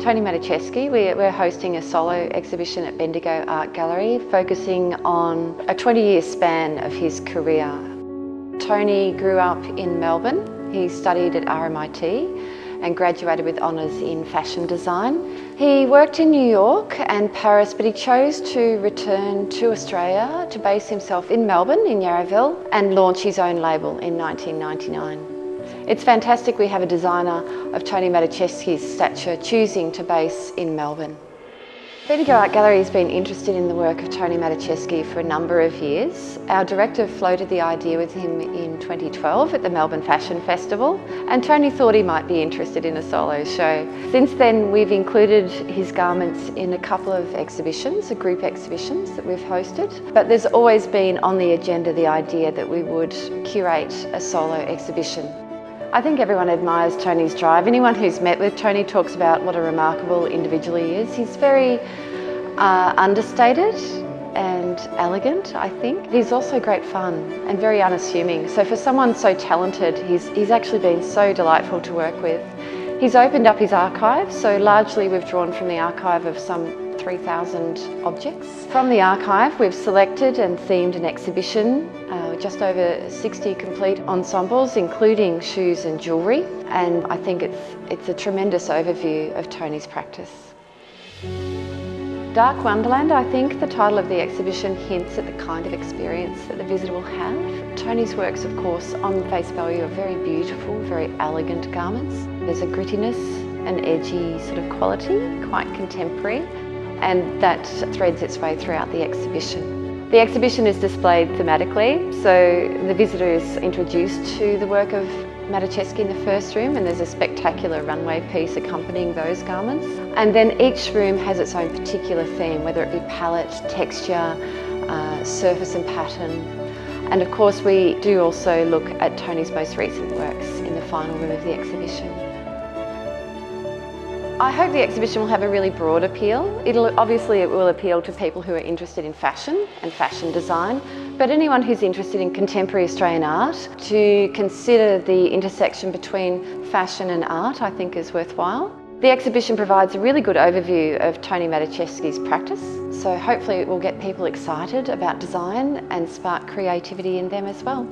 Toni Maticevski, we're hosting a solo exhibition at Bendigo Art Gallery focusing on a 20-year span of his career. Toni grew up in Melbourne. He studied at RMIT and graduated with honours in fashion design. He worked in New York and Paris, but he chose to return to Australia to base himself in Melbourne, in Yarraville, and launch his own label in 1999. It's fantastic we have a designer of Toni Maticevski's stature choosing to base in Melbourne. Bendigo Art Gallery has been interested in the work of Toni Maticevski for a number of years. Our director floated the idea with him in 2012 at the Melbourne Fashion Festival, and Toni thought he might be interested in a solo show. Since then, we've included his garments in a couple of exhibitions, group exhibitions that we've hosted. But there's always been on the agenda the idea that we would curate a solo exhibition. I think everyone admires Toni's drive. Anyone who's met with Toni talks about what a remarkable individual he is. He's very understated and elegant, I think. He's also great fun and very unassuming. So for someone so talented, he's actually been so delightful to work with. He's opened up his archive, so largely we've drawn from the archive of some 3,000 objects. From the archive, we've selected and themed an exhibition, just over 60 complete ensembles, including shoes and jewellery, and I think it's a tremendous overview of Toni's practice. Dark Wonderland, I think the title of the exhibition hints at the kind of experience that the visitor will have. Toni's works, of course, on face value are very beautiful, very elegant garments. There's a grittiness, an edgy sort of quality, quite contemporary, and that threads its way throughout the exhibition. The exhibition is displayed thematically, so the visitor is introduced to the work of Maticevski in the first room, and there's a spectacular runway piece accompanying those garments. And then each room has its own particular theme, whether it be palette, texture, surface and pattern. And of course we do also look at Toni's most recent works in the final room of the exhibition. I hope the exhibition will have a really broad appeal. Obviously it will appeal to people who are interested in fashion and fashion design, but anyone who's interested in contemporary Australian art, to consider the intersection between fashion and art, I think is worthwhile. The exhibition provides a really good overview of Toni Maticevski's practice, so hopefully it will get people excited about design and spark creativity in them as well.